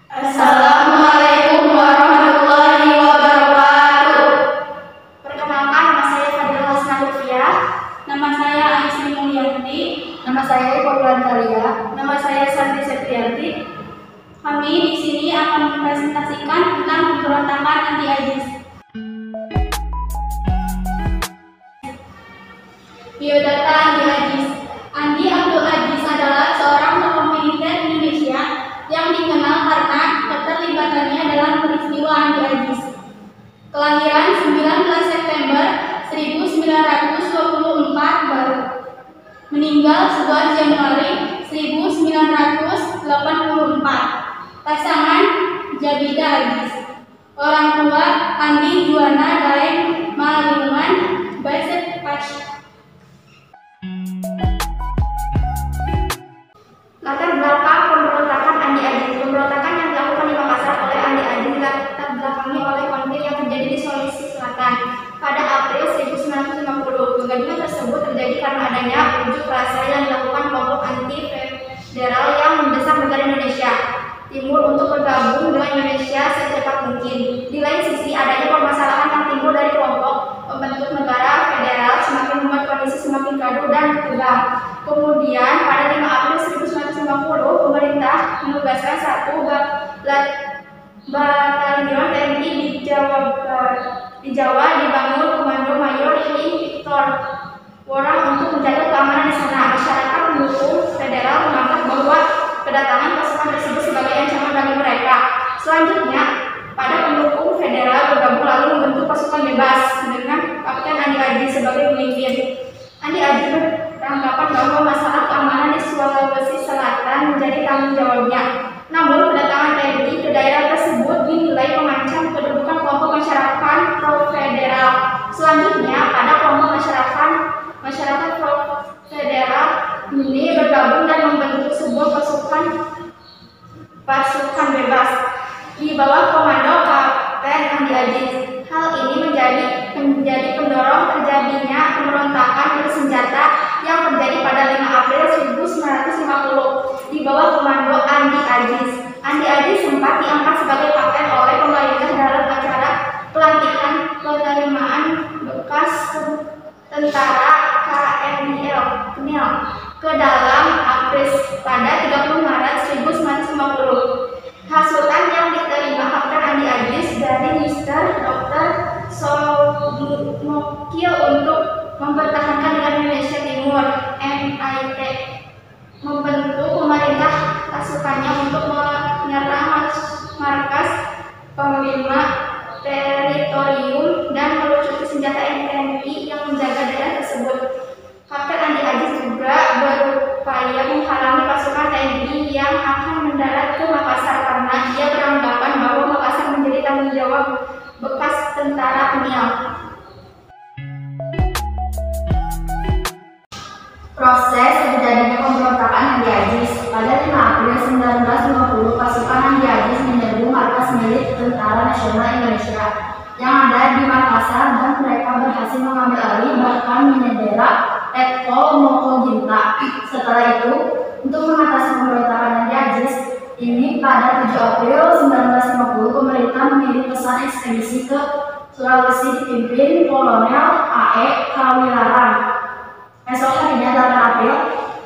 Assalamualaikum warahmatullahi wabarakatuh. Perkenalkan, nama saya Fadila Hasna Lutfiah. Nama saya Aisyah Mulyanti. Nama saya Iqbal Talia. Nama saya Santi Septianti. Kami di sini akan mempresentasikan tentang pemberontakan anti-ISIS. Biodata anti-ISIS. Andi Abdul Aziz adalah seorang tokoh militer Indonesia yang dikenal karena keterlibatannya dalam peristiwa anti-ISIS. Kelahiran 19 September 1924 baru. Meninggal 11 Januari 1984. Pasangan Jabida Aziz. Orang tua Andi Juwana Daeng Malungan Baset Pasha. Latar belakang pemberontakan anti-ISIS. Pemberontakan yang dilakukan di Makassar oleh anti-ISIS dilatar belakangi oleh konflik yang terjadi di Sulawesi Selatan pada April 1950. Kegaduhan tersebut terjadi karena adanya unjuk rasa yang dilakukan kelompok anti-federal yang mendesak negara Indonesia Timur untuk bergabung dengan Indonesia secepat mungkin. Di lain sisi, adanya permasalahan yang timbul dari kelompok pembentuk negara federal semakin membuat kondisi semakin gaduh dan tegang. Kemudian pada 5 April 1950, pemerintah menugaskan satu batalion TNI di Jawa dibangun Komando Mayor I. Victor Worang untuk menjaga keamanan di sana. Masyarakat pendukung federal menganggap bahwa kedatangan pasukan tersebut sebagai ancaman bagi mereka. Selanjutnya, pada pendukung federal bergabung lalu membentuk pasukan bebas dengan Kapten Andi Aziz sebagai pemimpin. Andi Aziz beranggapan bahwa masalah keamanan di Sulawesi Selatan menjadi tanggung jawabnya. Namun, kedatangan TNI ke daerah tersebut dinilai mengancam kedudukan kelompok masyarakat pro-federal. Selanjutnya, pada kelompok masyarakat pro-federal ini bergabung dan membentuk sebuah pasukan bebas di bawah komando Kapten Andi Aziz. Hal ini menjadi pendorong terjadinya pemberontakan bersenjata yang terjadi pada 5 April 1950 di bawah komando Andi Aziz. Andi Aziz sempat diangkat sebagai kapten oleh pemerintah dalam acara pelantikan penerimaan bekas tentara KNIL ke dalam APRIS pada 30 Maret 1950. Hasutan yang diterima Kapten Andi Aziz dari Mr. Dr. Somokil untuk mempertahankan dengan Indonesia Timur (MIT) membentuk pemerintah pasukannya untuk menyerang markas Panglima Teritorium dan melucuti senjata TNI yang menjaga daerah tersebut. Kapten Andi Aziz juga berupaya menghalangi pasukan TNI yang akan mendarat ke Makassar karena dia beranggapan bahwa Makassar menjadi tanggung jawab bekas tentara Nial. Proses terjadinya pemberontakan Andi Aziz. Pada 5 April 1950, pasukan Andi Aziz menyerbu markas milik Tentara Nasional Indonesia yang ada di Makassar dan mereka berhasil mengambil alih bahkan menyandera Letkol Mokoginta. Setelah itu, untuk mengatasi pemberontakan Andi Aziz ini pada 7 April 1950, pemerintah mengirim pesan ekspedisi ke Sulawesi dipimpin Kolonel A.E. Kawilaran. Esok harinya 8 April,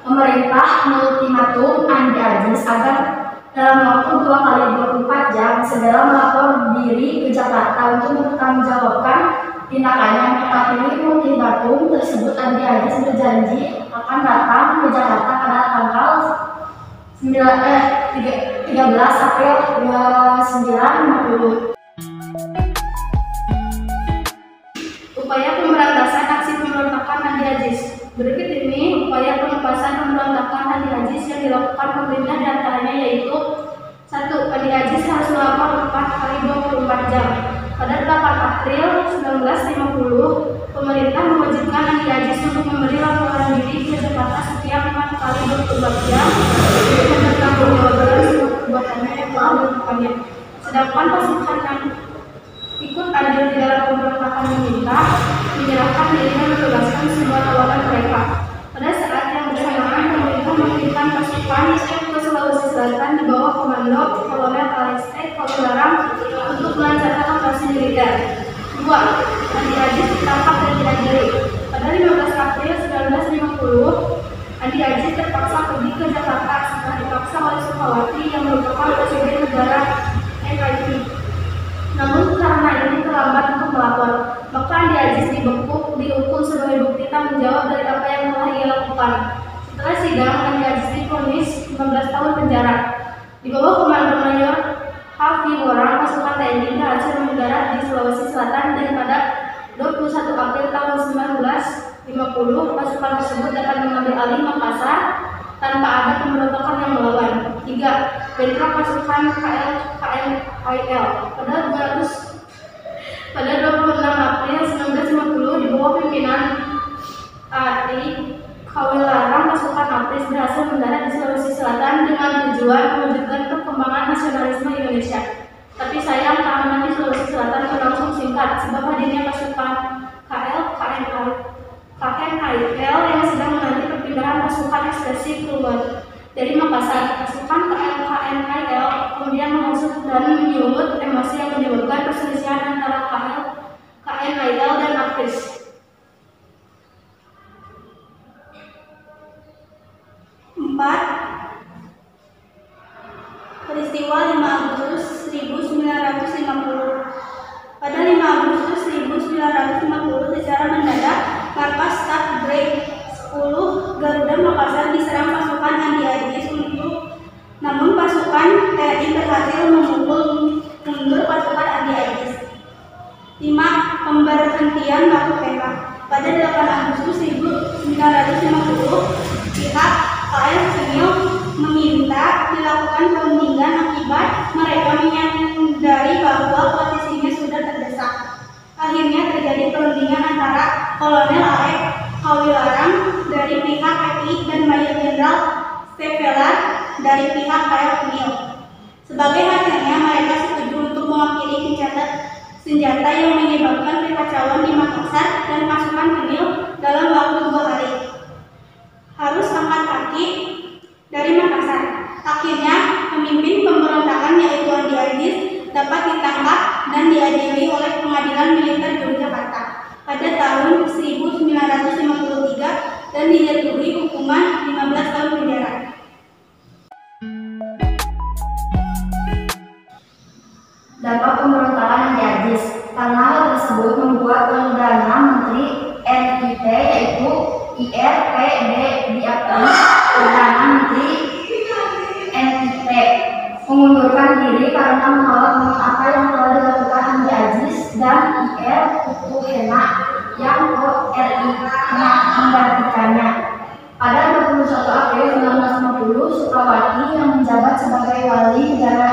pemerintah mengultimatum Andi Aziz agar dalam waktu 2 kali 24 jam segera melapor diri ke Jakarta untuk mempertanggungjawabkan tindakannya. Mengetahui ultimatum tersebut, Andi Aziz berjanji akan datang ke Jakarta pada tanggal 13 April 1950. Upaya pemberantasan aksi pemberontakan Andi Aziz. Berikut ini upaya pemberantasan pemberontakan Andi Aziz yang dilakukan pemerintah, diantaranya yaitu 1. Andi Aziz harus melapor 4 kali 24 jam. Pada 8 April 1950, pemerintah mewajibkan Andi Aziz untuk memberi laporan diri ke Jakarta setiap 4 kali 24 jam untuk bertanggungjawabkan semua perbuatannya yang telah dilakukannya. Sedangkan pasukan yang ikut andil di dalam pemberontakan menyerahkan diri dan menugaskan semua tawanan mereka. Pada saat yang bersamaan, pemerintah mengirimkan pasukan ke Sulawesi Selatan di bawah komando Kolonel Kalistek Kawilarang untuk melancarkan operasi militer. 2. Andi Aziz ditangkap dan diadili. Pada 15 April 1950, Andi Aziz terpaksa pergi ke Jakarta setelah dipaksa oleh Sukawati yang merupakan presiden negara NKRI. Namun karena ini terlambat untuk melapor, maka Andi Aziz dihukum sebagai bukti tanggung jawab dari apa yang telah ia lakukan. Setelah sidang, Andi Aziz divonis 15 tahun penjara. Di bawah komando Mayor Hafi Borang, pasukan TNI berhasil mendarat di Sulawesi Selatan dan pada 21 April tahun 1950 pasukan tersebut dapat mengambil alih Makassar tanpa ada pemberontakan yang melawan. 3. Bentrok pasukan KMIL pada 26 April 1950 di bawah pimpinan A.I. Kawilarang, pasukan APRIS berhasil mendarat di Sulawesi Selatan dengan tujuan mewujudkan perkembangan nasionalisme Indonesia. Tapi sayang, keamanan di Sulawesi Selatan berlangsung singkat sebab hadirnya pasukan KMIL yang sedang menanti perpindahan pasukan eksklusif keluar dari Makassar. Pasukan KMIL kemudian menghasut dan menyulut emosi yang menyebabkan perselisihan antara KMIL dan APRIS. 4. Peristiwa 5 Agustus 1950. Pada 5 Agustus 1950 secara mendadak markas Staf Brigade 10 Garuda Makassar diserang pasukan Andi Aziz namun pasukan TNI berhasil memukul mundur pasukan Andi Aziz. 5. Pemberhentian baku tembak. Pada 8 Agustus 1950 pihak KMIL meminta dilakukan perundingan akibat mereka menyadari bahwa posisinya sudah terdesak. Akhirnya terjadi perundingan antara Kolonel A.E. Kawilarang dari pihak TNI dan Mayor Jenderal Stevelar dari pihak KMIL. Sebagai hasilnya mereka setuju untuk mengakhiri gencatan senjata yang menyebabkan kekacauan di Makassar dan pasukan KMIL dalam waktu 2 hari harus angkat kaki dari Makassar. Akhirnya pemimpin pemberontakan yaitu Andi Aziz dapat ditangkap dan diadili oleh Pengadilan Militer Yogyakarta pada tahun 1953 dan dijatuhi hukuman 15 tahun penjara. Dampak pemberontakan Andi Aziz. Karena hal tersebut membuat Perdana Menteri NIT yaitu IRPD diakui Perdana Menteri NIT mengundurkan diri karena menolak apa yang telah dilakukan Andi Aziz dan IR Utuhena yang RI menggantikannya. Pada 21 April 1950, Sukawati yang menjabat sebagai wali negara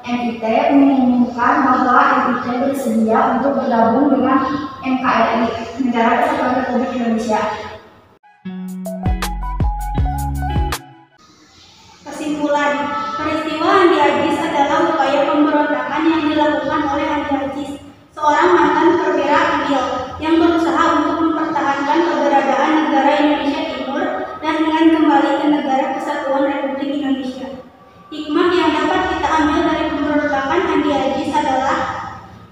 NIT mengumumkan bahwa NIT bersedia untuk bergabung dengan NKRI, Negara Kesatuan Republik Indonesia. Kesimpulan, peristiwa Andi Aziz adalah upaya pemberontakan yang dilakukan oleh Andi Aziz, seorang mantan perwira KMIL yang berusaha untuk mempertahankan keberadaan negara Indonesia Timur dan dengan kembali ke Negara Kesatuan Republik Indonesia. Hikmah yang dapat kita ambil dari pemberontakan Andi Aziz adalah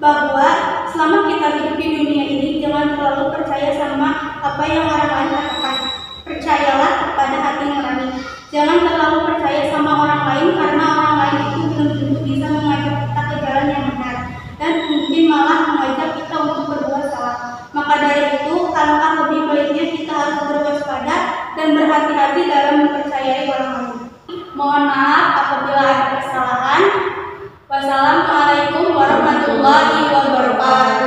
bahwa selama kita hidup di dunia ini jangan terlalu percaya sama apa yang orang lain katakan. Percayalah kepada hati nurani. Jangan terlalu percaya sama orang lain karena orang lain itu belum tentu bisa mengajak kita ke jalan yang benar dan mungkin malah mengajak kita untuk berbuat salah. Maka dari itu alangkah lebih baiknya kita harus berwaspada dan berhati-hati dalam mempercayai orang lain. Mohon maaf apabila ada kesalahan. Wassalamualaikum warahmatullahi wabarakatuh.